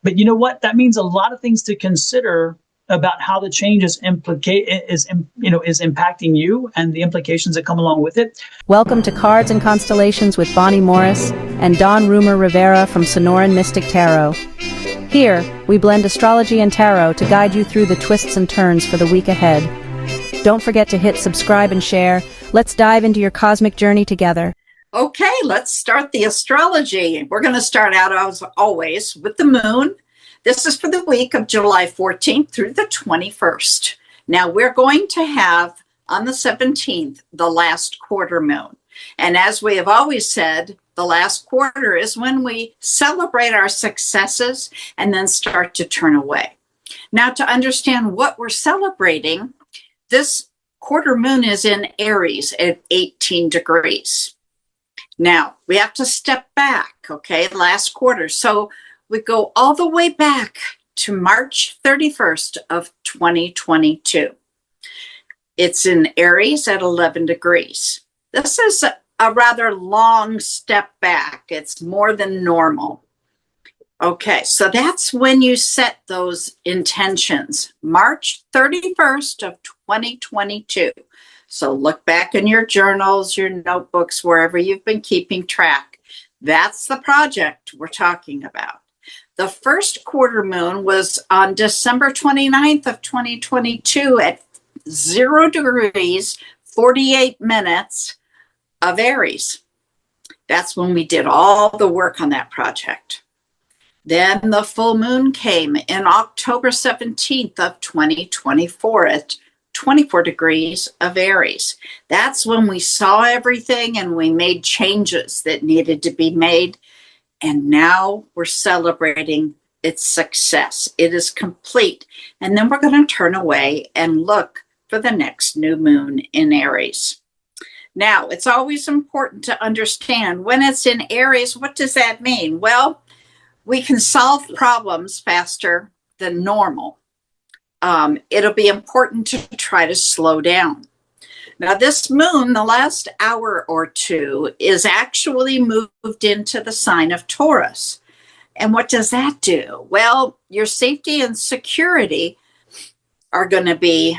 But you know what? That means a lot of things to consider about how the change is impacting you and the implications that come along with it. Welcome to Cards and Constellations with Bonnie Morris and Don Rumor Rivera from Sonoran Mystic Tarot. Here, we blend astrology and tarot to guide you through the twists and turns for the week ahead. Don't forget to hit subscribe and share. Let's dive into your cosmic journey together. Okay, let's start the astrology. We're going to start out, as always, with the moon. This is for the week of July 14th through the 21st. Now, we're going to have, on the 17th, the last quarter moon. And as we have always said, the last quarter is when we celebrate our successes and then start to turn away. Now, to understand what we're celebrating, this quarter moon is in Aries at 18 degrees. Now, we have to step back, okay, last quarter. So we go all the way back to March 31st of 2022. It's in Aries at 11 degrees. This is a rather long step back. It's more than normal. Okay, so that's when you set those intentions, March 31st of 2022. So look back in your journals, your notebooks, wherever you've been keeping track. That's the project we're talking about. The first quarter moon was on December 29th of 2022 at 0 degrees, 48 minutes of Aries. That's when we did all the work on that project. Then the full moon came in October 17th of 2024 at 24 degrees of Aries. That's when we saw everything and we made changes that needed to be made. And now we're celebrating its success. It is complete. And then we're going to turn away and look for the next new moon in Aries. Now, it's always important to understand when it's in Aries, what does that mean? Well, we can solve problems faster than normal. It'll be important to try to slow down. Now, this moon, the last hour or two, is actually moved into the sign of Taurus. And what does that do? Well, your safety and security are going to be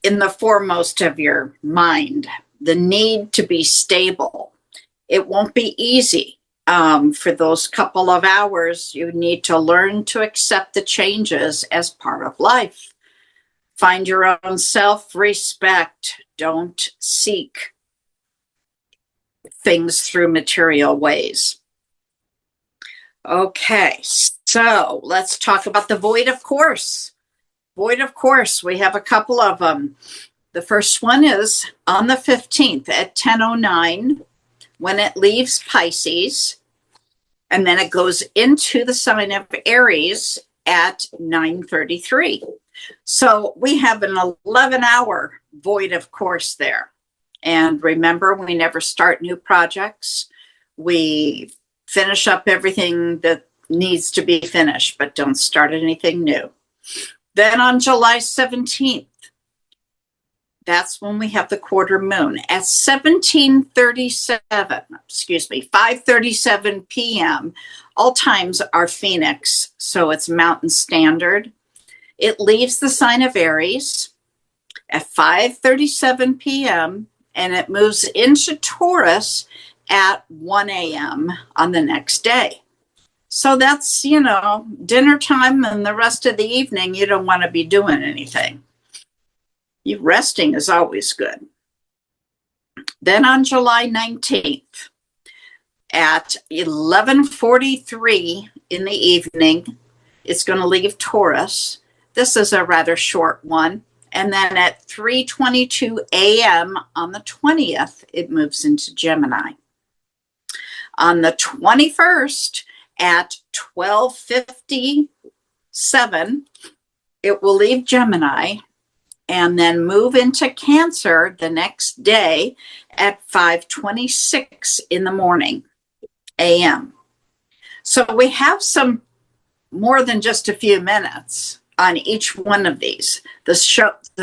in the foremost of your mind. The need to be stable. It won't be easy. For those couple of hours, you need to learn to accept the changes as part of life. Find your own self-respect. Don't seek things through material ways. Okay, so let's talk about the void of course. Void of course, we have a couple of them. The first one is on the 15th at 10:09 when it leaves Pisces, and then it goes into the sign of Aries at 9:33. So we have an 11-hour void of course there. And remember, we never start new projects. We finish up everything that needs to be finished, but don't start anything new. Then on July 17th, that's when we have the quarter moon at 5:37 p.m. All times are Phoenix, so it's Mountain Standard. It leaves the sign of Aries at 5:37 p.m. and it moves into Taurus at 1 a.m. on the next day. So that's, dinner time, and the rest of the evening, you don't want to be doing anything. Resting is always good. Then on July 19th at 11:43 in the evening, it's going to leave Taurus. This is a rather short one. And then at 3:22 a.m. on the 20th, it moves into Gemini. On the 21st at 12:57, it will leave Gemini and then move into Cancer the next day at 5:26 in the morning a.m. So we have some more than just a few minutes on each one of these. The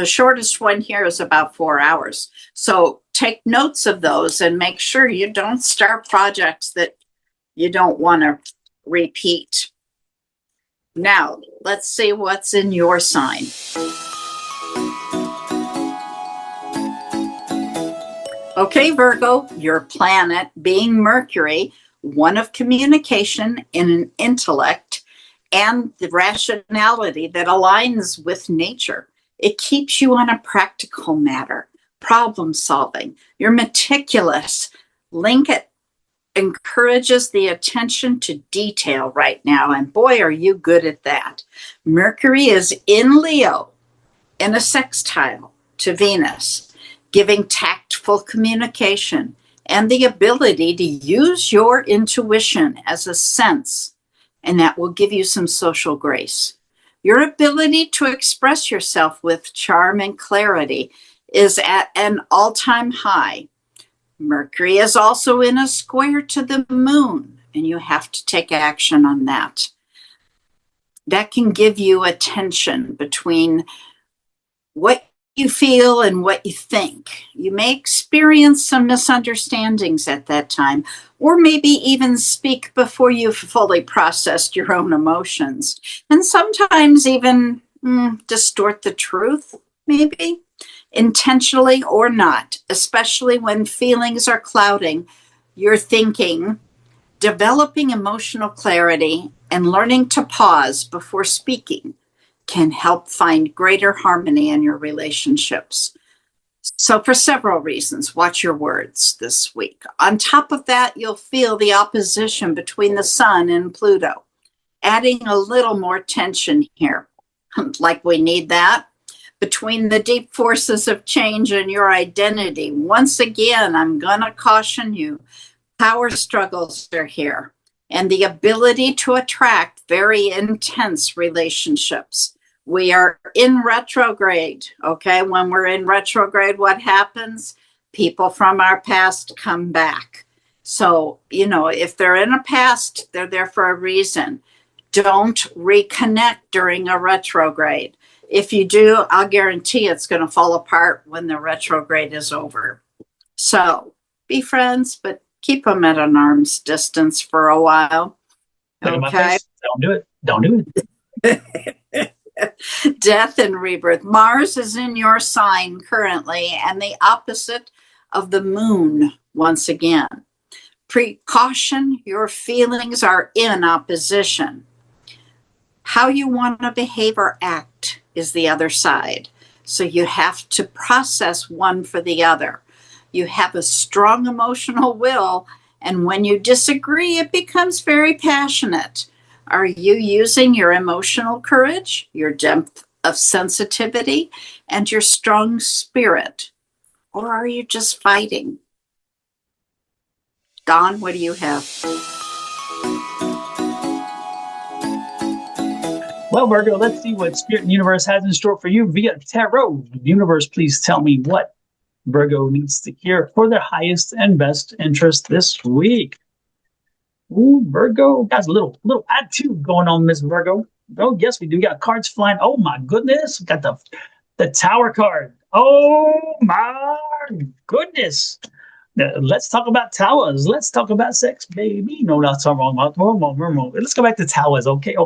shortest one here is about 4 hours. So take notes of those and make sure you don't start projects that you don't want to repeat. Now, let's see what's in your sign. Okay, Virgo, your planet being Mercury, one of communication and an intellect and the rationality that aligns with nature. It keeps you on a practical matter, problem solving. You're meticulous. Lincoln encourages the attention to detail right now, and boy, are you good at that. Mercury is in Leo in a sextile to Venus, giving tactful communication and the ability to use your intuition as a sense, and that will give you some social grace. Your ability to express yourself with charm and clarity is at an all-time high. Mercury is also in a square to the moon, and you have to take action on that. That can give you a tension between what you feel and what you think. You may experience some misunderstandings at that time, or maybe even speak before you've fully processed your own emotions, and sometimes even distort the truth, maybe intentionally or not, especially when feelings are clouding your thinking. Developing emotional clarity and learning to pause before speaking can help find greater harmony in your relationships. So for several reasons, watch your words this week. On top of that, you'll feel the opposition between the Sun and Pluto, adding a little more tension here, like we need that, between the deep forces of change and your identity. Once again, I'm going to caution you, power struggles are here, and the ability to attract very intense relationships. We are in retrograde, okay? When we're in retrograde, what happens? People from our past come back. So, if they're in a past, they're there for a reason. Don't reconnect during a retrograde. If you do, I'll guarantee it's going to fall apart when the retrograde is over. So be friends, but keep them at an arm's distance for a while. Okay. Don't do it. Don't do it. Death and rebirth. Mars is in your sign currently, and the opposite of the moon once again. Precaution, your feelings are in opposition. How you want to behave or act is the other side. So you have to process one for the other. You have a strong emotional will, and when you disagree, it becomes very passionate. Are you using your emotional courage, your depth of sensitivity, and your strong spirit? Or are you just fighting? Dawn, what do you have? Well, Virgo, let's see what Spirit and Universe has in store for you via tarot. Universe, please tell me what Virgo needs to hear for their highest and best interest this week. Ooh, Virgo, got a little attitude going on, Miss Virgo. Oh, yes, we do. We got cards flying. Oh, my goodness. We got the Tower card. Oh, my goodness. Now, let's talk about towers. Let's talk about sex, baby. No, that's wrong. Let's go back to towers. Okay.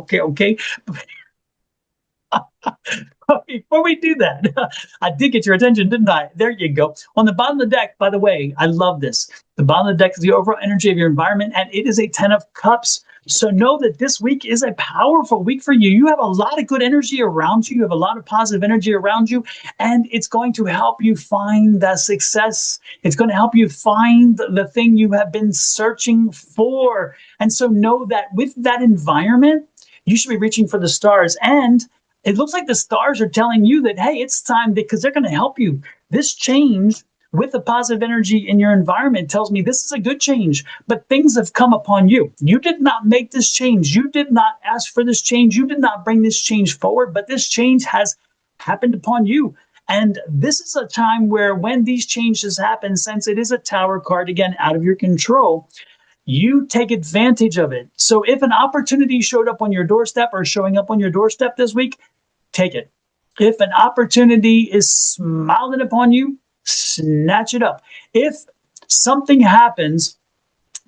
Before we do that, I did get your attention, didn't I? There you go. On the bottom of the deck, by the way, I love this. The bottom of the deck is the overall energy of your environment, and it is a 10 of cups. So know that this week is a powerful week for you. You have a lot of good energy around you. You have a lot of positive energy around you, and it's going to help you find that success. It's going to help you find the thing you have been searching for. And so know that with that environment, you should be reaching for the stars. And it looks like the stars are telling you that, hey, it's time, because they're going to help you. This change with the positive energy in your environment tells me this is a good change, but things have come upon you. You did not make this change. You did not ask for this change. You did not bring this change forward, but this change has happened upon you. And this is a time where when these changes happen, since it is a Tower card, again, out of your control, you take advantage of it. So if an opportunity showed up on your doorstep or showing up on your doorstep this week, take it. If an opportunity is smiling upon you, snatch it up. If something happens,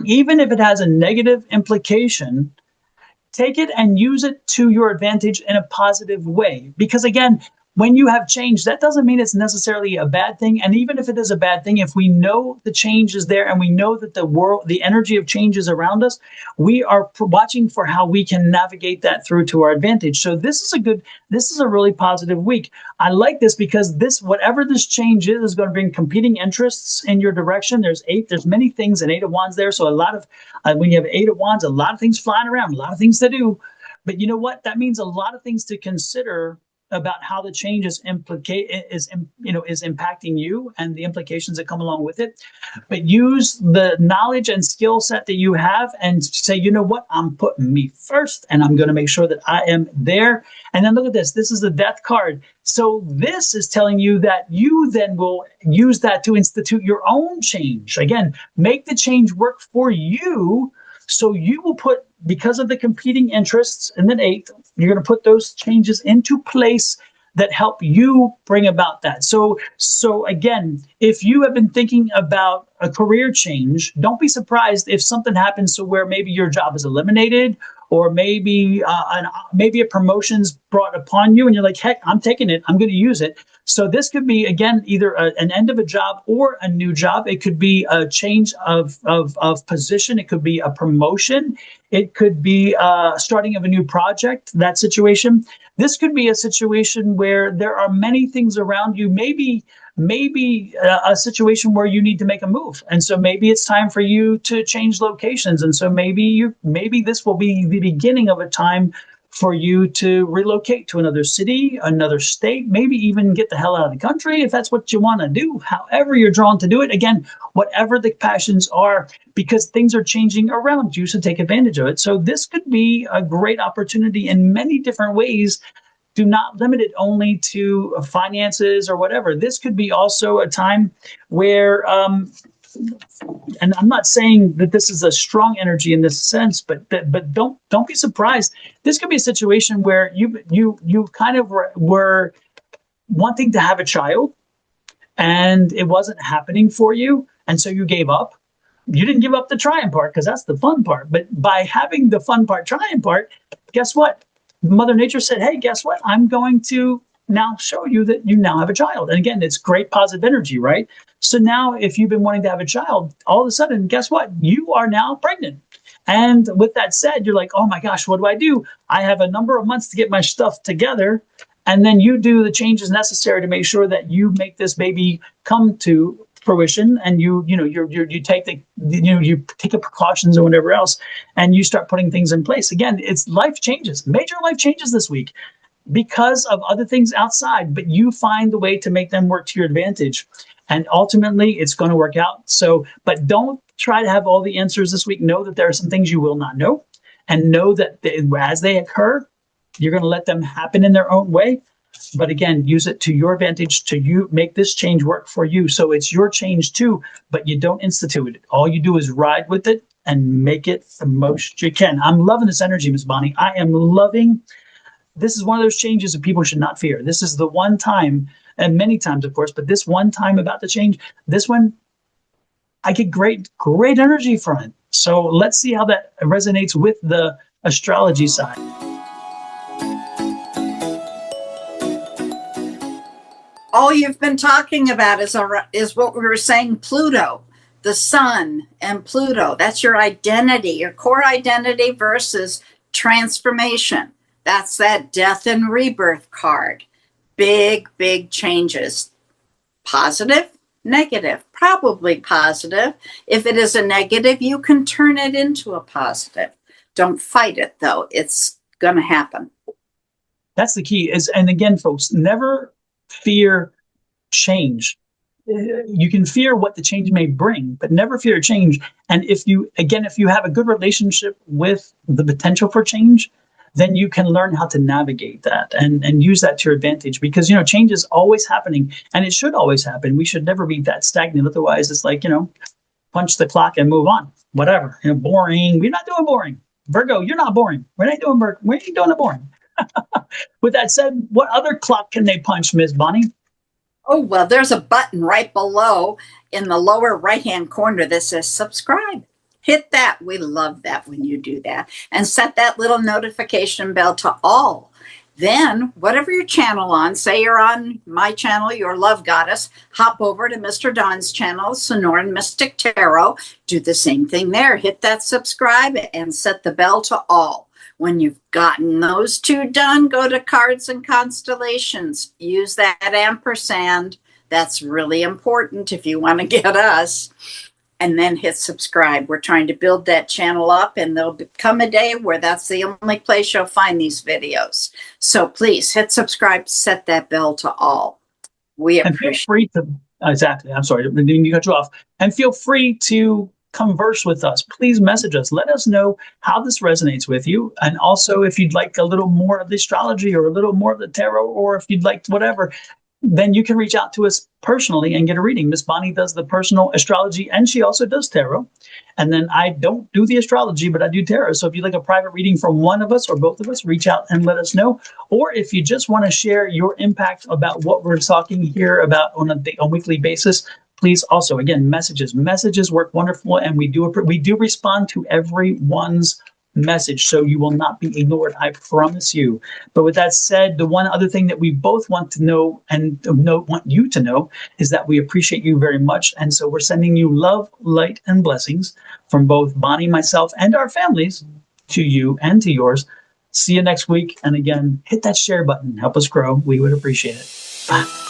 even if it has a negative implication, take it and use it to your advantage in a positive way. Because again, when you have change, that doesn't mean it's necessarily a bad thing. And even if it is a bad thing, if we know the change is there and we know that the energy of change is around us, we are watching for how we can navigate that through to our advantage. So this is a really positive week. I like this because whatever this change is going to bring competing interests in your direction. There's many things in Eight of Wands there. So a lot of, when you have Eight of Wands, a lot of things flying around, a lot of things to do. But you know what? That means a lot of things to consider about how the change is impacting you and the implications that come along with it. But use the knowledge and skill set that you have and say, you know what, I'm putting me first and I'm going to make sure that I am there. And then look at this. This is the Death card. So this is telling you that you then will use that to institute your own change. Again, make the change work for you. So you will put, because of the competing interests in the 8th, you're going to put those changes into place that help you bring about that. So again, if you have been thinking about a career change, don't be surprised if something happens to where maybe your job is eliminated, or maybe a promotion's brought upon you and you're like, heck, I'm taking it. I'm going to use it. So this could be, again, either an end of a job or a new job. It could be a change of position. It could be a promotion. It could be starting of a new project, that situation. This could be a situation where there are many things around you, maybe a situation where you need to make a move. And so maybe it's time for you to change locations. And so maybe this will be the beginning of a time for you to relocate to another city, another state, maybe even get the hell out of the country if that's what you want to do. However you're drawn to do it, again, whatever the passions are, because things are changing around you, so take advantage of it. So this could be a great opportunity in many different ways. Do not limit it only to finances or whatever. This could be also a time where, and I'm not saying that this is a strong energy in this sense, but don't be surprised. This could be a situation where you kind of were wanting to have a child, and it wasn't happening for you, and so you gave up. You didn't give up the trying part, because that's the fun part. But by having the fun part, trying part, guess what? Mother Nature said, hey, guess what? I'm going to now show you that you now have a child. And again, it's great positive energy, right? So now if you've been wanting to have a child, all of a sudden, guess what? You are now pregnant. And with that said, you're like, oh my gosh, what do? I have a number of months to get my stuff together. And then you do the changes necessary to make sure that you make this baby come to fruition, and you take the precautions or whatever else, and you start putting things in place. Again, it's life changes, major life changes this week because of other things outside, but you find the way to make them work to your advantage. And ultimately it's going to work out. So, but don't try to have all the answers this week. Know that there are some things you will not know, and know that as they occur, you're going to let them happen in their own way. But again, use it to your advantage, to you make this change work for you. So it's your change too, but you don't institute it. All you do is ride with it and make it the most you can. I'm loving this energy, Miss Bonnie. I am loving. This is one of those changes that people should not fear. This is the one time, and many times, of course, but this one time about the change, this one, I get great energy from it. So let's see how that resonates with the astrology side. All you've been talking about is what we were saying, Pluto, the sun and Pluto. That's your identity, your core identity versus transformation. That's that death and rebirth card. Big changes. Positive, negative, probably positive. If it is a negative, you can turn it into a positive. Don't fight it, though. It's going to happen. That's the key. And again, folks, never fear change. You can fear what the change may bring, but never fear change. And if you have a good relationship with the potential for change, then you can learn how to navigate that and use that to your advantage, because, change is always happening, and it should always happen. We should never be that stagnant. Otherwise, it's like, punch the clock and move on. Whatever. Boring. We're not doing boring. Virgo, you're not boring. We ain't doing it boring. With that said, what other clock can they punch, Ms. Bonnie? Oh, well, there's a button right below in the lower right-hand corner that says subscribe. Hit that. We love that when you do that. And set that little notification bell to all. Then, whatever your channel on, say you're on my channel, Your Love Goddess, hop over to Mr. Don's channel, Sonoran Mystic Tarot. Do the same thing there. Hit that subscribe and set the bell to all. When you've gotten those two done, go to Cards and Constellations. Use that ampersand. That's really important if you want to get us. And then hit subscribe. We're trying to build that channel up, and there'll come a day where that's the only place you'll find these videos. So please hit subscribe, set that bell to all. We appreciate it. And feel free to, exactly, I'm sorry, I didn't mean to cut you off. And feel free to converse with us. Please message us. Let us know how this resonates with you. And also, if you'd like a little more of the astrology or a little more of the tarot, or if you'd like whatever, then you can reach out to us personally and get a reading. Miss Bonnie does the personal astrology, and she also does tarot. And then I don't do the astrology, but I do tarot. So if you'd like a private reading from one of us or both of us, reach out and let us know. Or if you just want to share your impact about what we're talking here about on a weekly basis, please also, again, messages. Messages work wonderful, and we do respond to everyone's message, so you will not be ignored, I promise you. But with that said, the one other thing that we both want to know and want you to know is that we appreciate you very much, and so we're sending you love, light, and blessings from both Bonnie, myself, and our families to you and to yours. See you next week, and again, hit that share button. Help us grow. We would appreciate it. Bye.